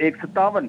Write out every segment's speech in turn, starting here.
57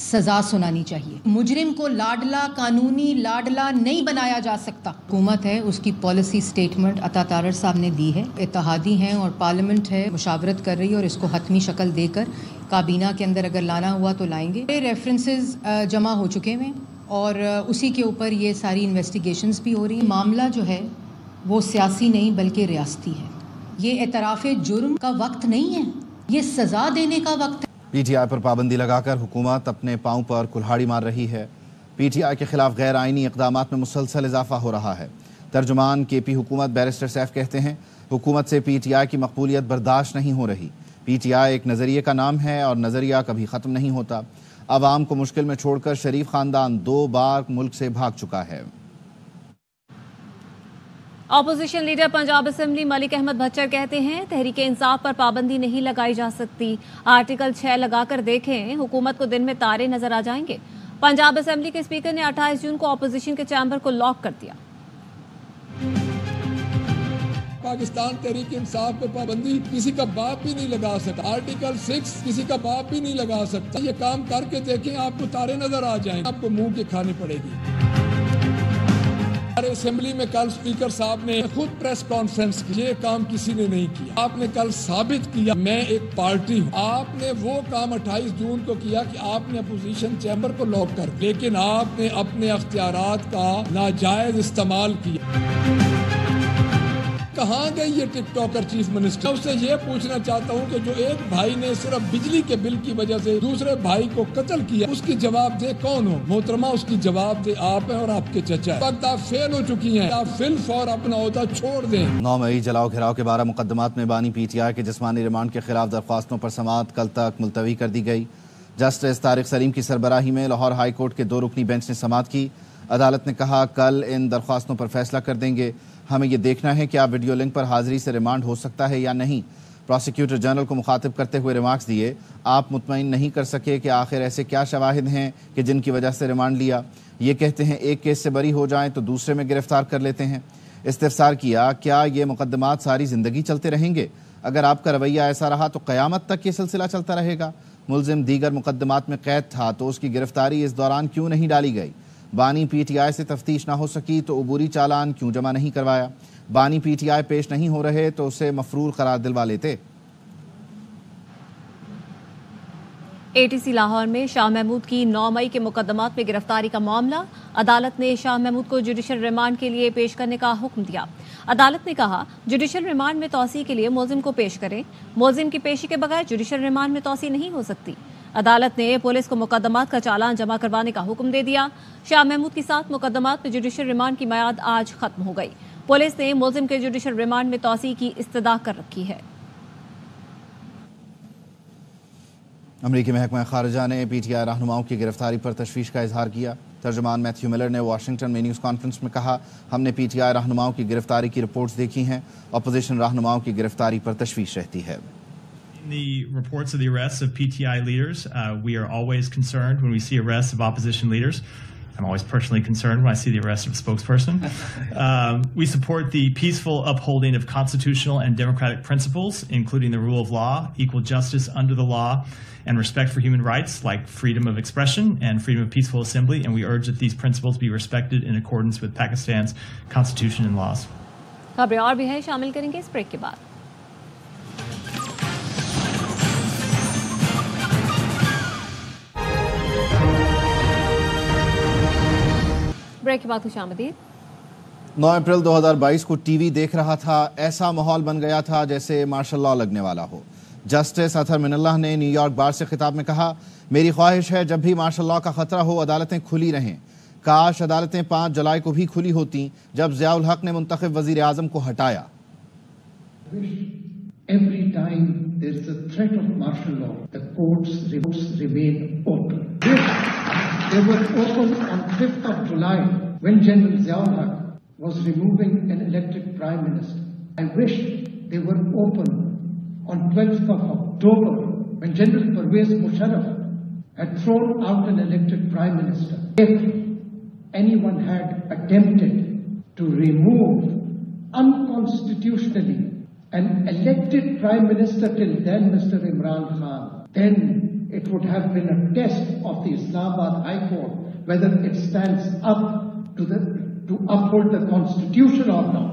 سزا سنانی چاہیے. مجرم کو لاڈلا قانونی لاڈلا نہیں بنایا جا سکتا. حکومت ہے, اس کی پالیسی سٹیٹمنٹ عطا تارڑ صاحب نے دی ہے, اتحادی ہیں اور پارلیمنٹ ہے مشاورت کر رہی ہے اور اس کو حتمی شکل دے کر کابینہ کے اندر اگر لانا ہوا تو لائیں گے. ریفرنسز جمع ہو چکے ہیں اور اسی کے اوپر یہ ساری انویسٹیگیشنز بھی ہو رہی ہیں. معاملہ جو ہے وہ سیاسی نہیں بلکہ ریاستی ہے. یہ اعتراف جرم کا وقت نہیں ہے, یہ سزا دینے کا وقت ہے. پی ٹی آئی پر پابندی لگا کر حکومت اپنے پاؤں پر کلہاڑی مار رہی ہے. پی ٹی آئی کے خلاف غیر آئینی اقدامات میں مسلسل اضافہ ہو رہا ہے. ترجمان کے پی حکومت بیرسٹر سیف کہتے ہیں حکومت سے پی ٹی آئی کی مقبولیت برداشت نہیں ہو رہی. پی ٹی آئی ایک نظریے کا نام ہے اور نظریہ کبھی ختم نہیں ہوتا. عوام کو مشکل میں چھوڑ کر شریف خاندان 2 بار ملک سے بھاگ چکا ہے. Opposition leader Punjab assembly Malik Ahmad بھچر کہتے ہیں تحریک انصاف پر پابندی نہیں لگائی جا سکتی. آرٹیکل 6 لگا کر دیکھیں, حکومت کو دن میں تارے نظر آ جائیں گے. پنجاب اسمبلی کے اسپیکر نے 28 جون کو اپوزیشن کے چیمبر کو لاک کر دیا. پاکستان تحریک انصاف پہ پابندی کسی کا باپ بھی نہیں لگا سکتا. آرٹیکل 6 کسی کا باپ بھی نہیں لگا سکتا. یہ کام کر کے دیکھیں, آپ کو تارے نظر آ جائیں, آپ کو منہ کے کھانی پڑے گی. ہمارے اسمبلی میں کل اسپیکر صاحب نے خود پریس کانفرنس کی, یہ کام کسی نے نہیں کیا. آپ نے کل ثابت کیا میں ایک پارٹی ہوں. آپ نے وہ کام 28 جون کو کیا کہ آپ نے اپوزیشن چیمبر کو لاک کر دیا, لیکن آپ نے اپنے اختیارات کا ناجائز استعمال کیا. کہاں گئی یہ ٹک ٹاکر چیف منسٹر؟ اس سے یہ پوچھنا چاہتا ہوں کہ جو ایک بھائی نے صرف بجلی کے بل کی وجہ سے دوسرے بھائی کو قتل کیا, اس کی جواب دہ کون ہو؟ محترمہ, اس کی جواب دہ آپ ہیں اور آپ کے چچا. وقت آپ فیل ہو چکی ہیں, آپ فی الفور اپنا عہدہ چھوڑ دیں. 9 مئی جلاؤ گھراؤ کے 12 مقدمات میں بانی پی ٹی آئی کے جسمانی ریمانڈ کے خلاف درخواستوں پر سماعت کل تک ملتوی کر دی گئی. جسٹس طارق سلیم کی سربراہی میں لاہور ہائی کورٹ کے 2 رکنی بینچ نے سماعت کی. عدالت نے کہا کل ان درخواستوں پر فیصلہ کر دیں گے. ہمیں یہ دیکھنا ہے کہ آپ ویڈیو لنک پر حاضری سے ریمانڈ ہو سکتا ہے یا نہیں. پروسیکیوٹر جنرل کو مخاطب کرتے ہوئے ریمارکس دیے, آپ مطمئن نہیں کر سکے کہ آخر ایسے کیا شواہد ہیں کہ جن کی وجہ سے ریمانڈ لیا. یہ کہتے ہیں ایک کیس سے بری ہو جائیں تو دوسرے میں گرفتار کر لیتے ہیں. استفسار کیا کیا یہ مقدمات ساری زندگی چلتے رہیں گے؟ اگر آپ کا رویہ ایسا رہا تو قیامت تک یہ سلسلہ چلتا رہے گا. ملزم دیگر مقدمات میں قید تھا تو اس کی گرفتاری اس دوران کیوں نہیں ڈالی گئی؟ بانی پی ٹی آئی سے تفتیش نہ ہو سکی تو عبوری چالان کیوں جمع نہیں کروایا؟ بانی پی ٹی آئی پیش نہیں ہو رہے تو اسے مفرور قرار دلوا لیتے. اے ٹی سی لاہور میں شاہ محمود کی 9 مئی کے مقدمات میں گرفتاری کا معاملہ. عدالت نے شاہ محمود کو جوڈیشل ریمانڈ کے لیے پیش کرنے کا حکم دیا. عدالت نے کہا جوڈیشل ریمانڈ میں توسیع کے لیے ملزم کو پیش کریں. ملزم کی پیشی کے بغیر جوڈیشل ریمانڈ میں توسیع نہیں ہو سکتی. عدالت نے پولیس کو مقدمات کا چالان جمع کروانے کا حکم دے دیا. شاہ محمود کی 7 مقدمات میں جوڈیشل ریمانڈ کی میعاد آج ختم ہو گئی. پولیس نے ملزم کے جوڈیشل ریمانڈ میں توسیع کی استدعا کر رکھی ہے. امریکی محکمہ خارجہ نے پی ٹی آئی رہنماؤں کی گرفتاری پر تشویش کا اظہار کیا. ترجمان میتھیو ملر نے واشنگٹن میں نیوز کانفرنس میں کہا ہم نے پی ٹی آئی رہنماؤں کی گرفتاری کی رپورٹس دیکھی ہیں. اپوزیشن رہنماؤں کی گرفتاری پر تشویش رہتی ہے. The reports of the arrests of PTI leaders, we are always concerned when we see arrests of opposition leaders. I'm always personally concerned when I see the arrest of a spokesperson. We support the peaceful upholding of constitutional and democratic principles, including the rule of law, equal justice under the law, and respect for human rights like freedom of expression and freedom of peaceful assembly. And we urge that these principles be respected in accordance with Pakistan's constitution and laws. خبریں اور بھی ہیں, شامل کریں گے اس break کے بعد. Break کے بعد خوش آمدید. 9 اپریل 2022 کو ٹی وی دیکھ رہا تھا, ایسا ماحول بن گیا تھا جیسے مارشل لاء لگنے والا ہو. جسٹس اطہر من اللہ نے نیو یارک بار سے خطاب میں کہا میری خواہش ہے جب بھی مارشل لاء کا خطرہ ہو عدالتیں کھلی رہیں. کاش عدالتیں 5 جولائی کو بھی کھلی ہوتیں جب ضیاء الحق نے منتخب وزیر اعظم کو ہٹایا. Every time there is a threat of martial law, the courts remain open. They were open on 5th of July when General Zia-ul Haq was removing an elected Prime Minister. I wish they were open on 12th of October when General Pervez Musharraf had thrown out an elected Prime Minister. If anyone had attempted to remove unconstitutionally an elected Prime Minister till then, Mr. Imran Khan, then it would have been a test of the Islamabad High Court whether it stands up to uphold the Constitution or not.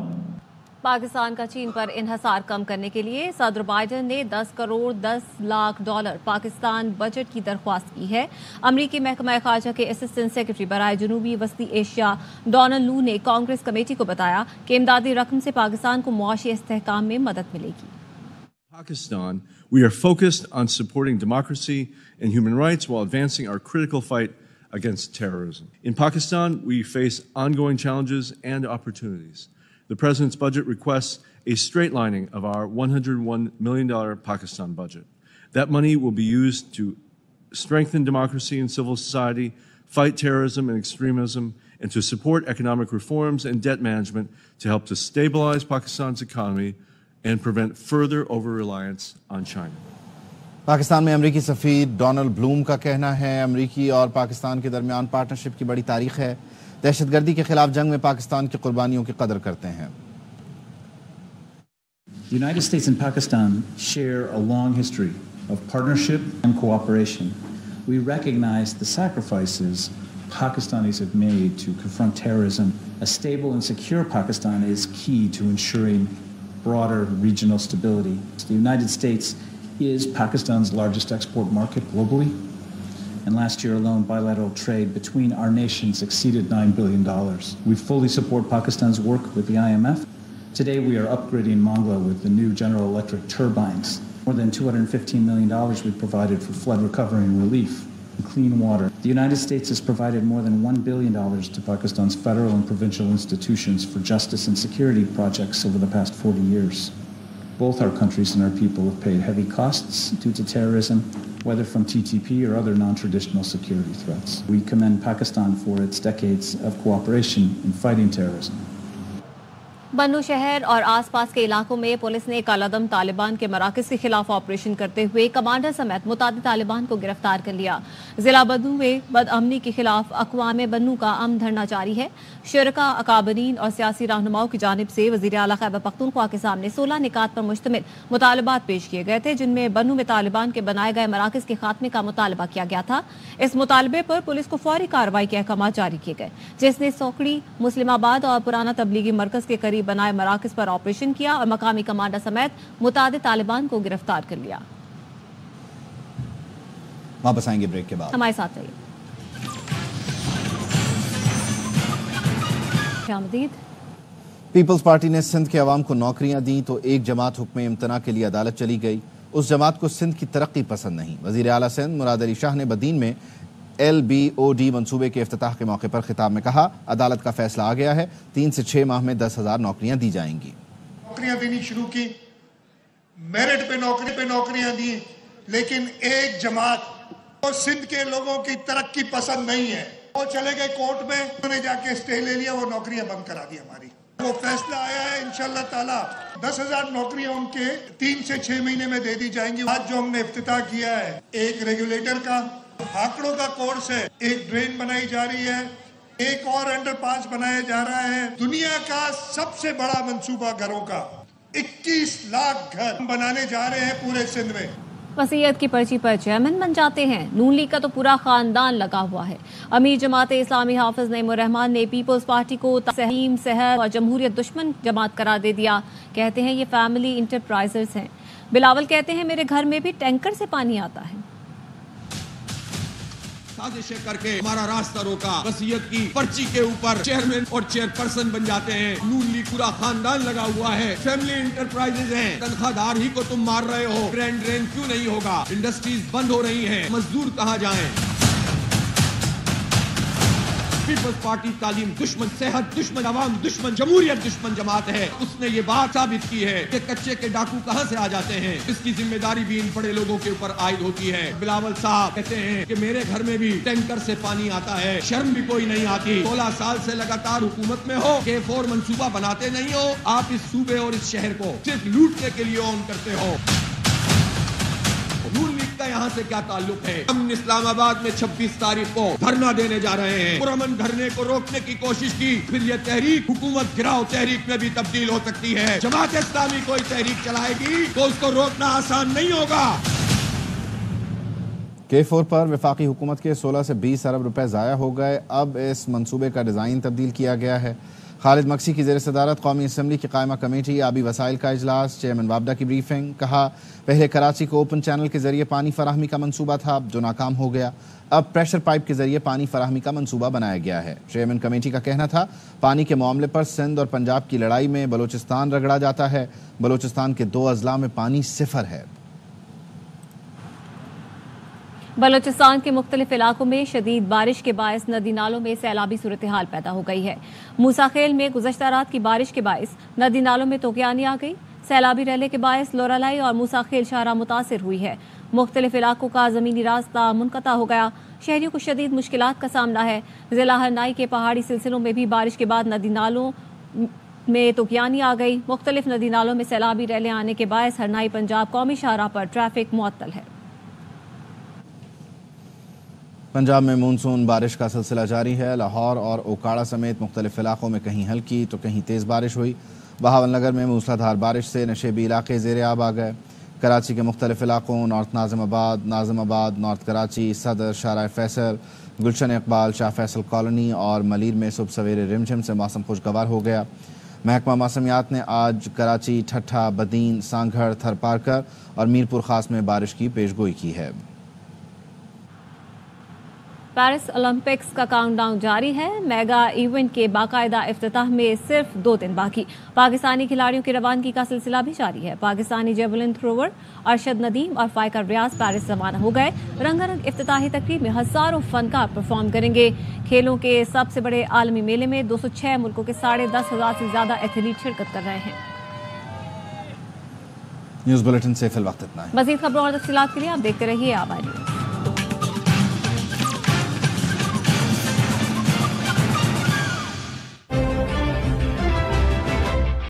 Pakistan کا چین پر انحصار کم کرنے کے لیے صدر Biden نے $10 crore 10 lakh Pakistan budget کی درخواست کی ہے. امریکی محکمہ خارجہ کے اسسٹنٹ سیکرٹری برائے جنوبی وسطی ایشیا ڈونلڈ لو نے کانگریس کمیٹی کو بتایا کہ امدادی رقم سے پاکستان کو معاشی استحکام میں مدد ملے گی. Pakistan, we are focused on supporting democracy and human rights while advancing our critical fight against terrorism. In Pakistan, we face ongoing challenges and opportunities. The President's budget requests a straightlining of our $101 million Pakistan budget. That money will be used to strengthen democracy and civil society, fight terrorism and extremism, and to support economic reforms and debt management to help to stabilize Pakistan's economy and prevent further over-reliance on China. Pakistan میں امریکی سفیر Donald بلوم کا کہنا ہے امریکی اور پاکستان کے درمیان پارٹنرشپ کی بڑی تاریخ ہے. دہشت گردی کے خلاف جنگ میں پاکستان کی قربانیوں کی قدر کرتے ہیں. The United States and Pakistan share a long history of partnership and cooperation. We recognize the sacrifices Pakistanis have made to confront terrorism. A stable and secure Pakistan is key to ensuring broader regional stability. The United States is Pakistan's largest export market globally. And last year alone, bilateral trade between our nations exceeded $9 billion. We fully support Pakistan's work with the IMF. Today, we are upgrading Mangla with the new General Electric turbines. More than $215 million we've provided for flood recovery and relief and clean water. The United States has provided more than $1 billion to Pakistan's federal and provincial institutions for justice and security projects over the past 40 years. Both our countries and our people have paid heavy costs due to terrorism, whether from TTP or other non-traditional security threats. We commend Pakistan for its decades of cooperation in fighting terrorism. بنو شہر اور آس پاس کے علاقوں میں police نے کالعدم طالبان کے مراکز کے خلاف آپریشن کرتے ہوئے کمانڈر سمیت متعدد طالبان کو گرفتار کر لیا. ضلع بنو میں بدامنی کے خلاف اقوام بنو کا امن دھرنا جاری ہے. شرکاء اکابرین اور سیاسی رہنماؤں کی جانب سے وزیر اعلیٰ خیبر پختونخوا کے سامنے 16 نکات پر مشتمل مطالبات پیش کیے گئے تھے جن میں بنو میں طالبان کے بنائے گئے مراکز کے خاتمے کا مطالبہ کیا گیا تھا. اس مطالبے پر پولیس کو فوری کارروائی کے احکامات جاری کیے گئے جس نے سوکڑی مسلم آباد اور پرانا تبلیغی مرکز کے قریب بنائے مراکز پر آپریشن کیا اور مقامی کمانڈر سمیت متعدد طالبان کو گرفتار کر لیا. واپس آئیں گے بریک کے بعد. ہمارے ساتھ رہیے. پیپلز پارٹی نے سندھ کے عوام کو نوکریاں دیں تو ایک جماعت حکم امتناع کے لیے عدالت چلی گئی. اس جماعت کو سندھ کی ترقی پسند نہیں. وزیر اعلیٰ سندھ مراد علی شاہ نے بدین میں LBOD منصوبے کے افتتاح کے موقع پر خطاب میں کہا عدالت کا فیصلہ آ گیا ہے. 3 سے 6 ماہ میں 10,000 نوکریاں دی جائیں گی. نوکریاں دینی شروع کی, میرٹ پہ نوکریاں دی, لیکن ایک جماعت وہ سندھ کے لوگوں کی ترقی پسند نہیں ہے. وہ چلے گئے کورٹ میں, انہوں نے جا کے اسٹے لے لیا, وہ نوکریاں بند کرا دی ہماری. وہ فیصلہ آیا ہے انشاءاللہ تعالی 10,000 نوکریاں ان کے 3 سے 6 مہینے میں دے دی جائیں گی. آج جو ہم نے افتتاح کیا ہے ایک ریگولیٹر کا, آنکڑوں کا کورس ہے, ایک ڈرین بنائی جا رہی ہے, ایک اور انڈر پاس بنایا جا رہا ہے. دنیا کا سب سے بڑا منصوبہ گھروں کا 21 لاکھ گھر بنانے جا رہے ہیں پورے سندھ میں. وصیت کی پرچی پر چیئرمین بن جاتے ہیں. نون لیگ کا تو پورا خاندان لگا ہوا ہے. امیر جماعت اسلامی حافظ نعیم الرحمان نے پیپلز پارٹی کو تحریم صحت اور جمہوریت دشمن جماعت قرار دے دیا. کہتے ہیں یہ فیملی انٹرپرائزز ہیں. بلاول کہتے ہیں میرے گھر میں بھی ٹینکر سے پانی آتا ہے. سازشیں کر کے ہمارا راستہ روکا, وصیت کی پرچی کے اوپر چیئرمین اور چیئرپرسن بن جاتے ہیں. نون لیگ پورا خاندان لگا ہوا ہے. فیملی انٹرپرائزز ہیں. تنخواہ دار ہی کو تم مار رہے ہو, گرینڈ ڈرین کیوں نہیں ہوگا؟ انڈسٹریز بند ہو رہی ہیں, مزدور کہاں جائیں؟ پیپلز پارٹی تعلیم دشمن, صحت دشمن, عوام دشمن, جمہوریت دشمن جماعت ہے. اس نے یہ بات ثابت کی ہے کہ کچے کے ڈاکو کہاں سے آ جاتے ہیں. اس کی ذمہ داری بھی ان بڑے لوگوں کے اوپر عائد ہوتی ہے. بلاول صاحب کہتے ہیں کہ میرے گھر میں بھی ٹینکر سے پانی آتا ہے. شرم بھی کوئی نہیں آتی. 16 سال سے لگاتار حکومت میں ہو, K4 منصوبہ بناتے نہیں ہو. آپ اس صوبے اور اس شہر کو صرف لوٹنے کے لیے آن کرتے ہو. نون لیگ کا یہاں سے کیا تعلق ہے؟ ہم اسلام آباد میں 26 تاریخ کو دھرنا دینے جا رہے ہیں. پرامن دھرنے کو روکنے کی کوشش کی, پھر یہ تحریک حکومت گراؤ تحریک میں بھی تبدیل ہو سکتی ہے. جماعت اسلامی کوئی تحریک چلائے گی تو اس کو روکنا آسان نہیں ہوگا. K4 پر وفاقی حکومت کے 16 سے 20 ارب روپے ضائع ہو گئے. اب اس منصوبے کا ڈیزائن تبدیل کیا گیا ہے. خالد مکسی کی زیر صدارت قومی اسمبلی کی قائمہ کمیٹی آبی وسائل کا اجلاس. چیئرمین وابڈا کی بریفنگ. کہا پہلے کراچی کو اوپن چینل کے ذریعے پانی فراہمی کا منصوبہ تھا جو ناکام ہو گیا. اب پریشر پائپ کے ذریعے پانی فراہمی کا منصوبہ بنایا گیا ہے. چیئرمین کمیٹی کا کہنا تھا پانی کے معاملے پر سندھ اور پنجاب کی لڑائی میں بلوچستان رگڑا جاتا ہے. بلوچستان کے 2 اضلاع میں پانی صفر ہے. بلوچستان کے مختلف علاقوں میں شدید بارش کے باعث ندی نالوں میں سیلابی صورتحال پیدا ہو گئی ہے. موسیٰ خیل میں گزشتہ رات کی بارش کے باعث ندی نالوں میں طغیانی آ گئی. سیلابی ریلے کے باعث لورالائی اور موسیٰ خیل شاہراہ متاثر ہوئی ہے. مختلف علاقوں کا زمینی راستہ منقطع ہو گیا. شہریوں کو شدید مشکلات کا سامنا ہے. ضلع ہرنائی کے پہاڑی سلسلوں میں بھی بارش کے بعد ندی نالوں میں طغیانی آ گئی. مختلف ندی نالوں میں سیلابی ریلے آنے کے باعث ہرنائی پنجاب قومی شاہراہ پر ٹریفک معطل ہے. پنجاب میں مونسون بارش کا سلسلہ جاری ہے. لاہور اور اوکاڑا سمیت مختلف علاقوں میں کہیں ہلکی تو کہیں تیز بارش ہوئی. بہاول نگر میں موسلا دھار بارش سے نشیبی علاقے زیر آب آ گئے. کراچی کے مختلف علاقوں نارتھ ناظم آباد، نارتھ کراچی، صدر، شارع فیصل، گلشن اقبال، شاہ فیصل کالونی اور ملیر میں صبح سویرے رمجھم سے موسم خوشگوار ہو گیا. محکمہ موسمیات نے آج کراچی، ٹھٹھہ، بدین، سانگھڑ، تھرپارکر اور میرپور خاص میں بارش کی پیشگوئی کی ہے. پیرس اولمپکس کا کاؤنٹ ڈاؤن جاری ہے. میگا ایونٹ کے باقاعدہ افتتاح میں صرف 2 دن باقی. پاکستانی کھلاڑیوں کی روانگی کا سلسلہ بھی جاری ہے. پاکستانی جیولن تھروور ارشد ندیم اور فائقہ ریاض پیرس روانہ ہو گئے. رنگا رنگ افتتاحی تقریب میں ہزاروں فنکار پرفارم کریں گے. کھیلوں کے سب سے بڑے عالمی میلے میں 206 ملکوں کے 10,500 سے زیادہ ایتھلیٹ شرکت کر رہے ہیں. نیوز بلیٹن سے فی الوقت اتنا ہے. مزید خبروں اور تفصیلات کے لیے آپ دیکھتے رہیے آبائی نیوز.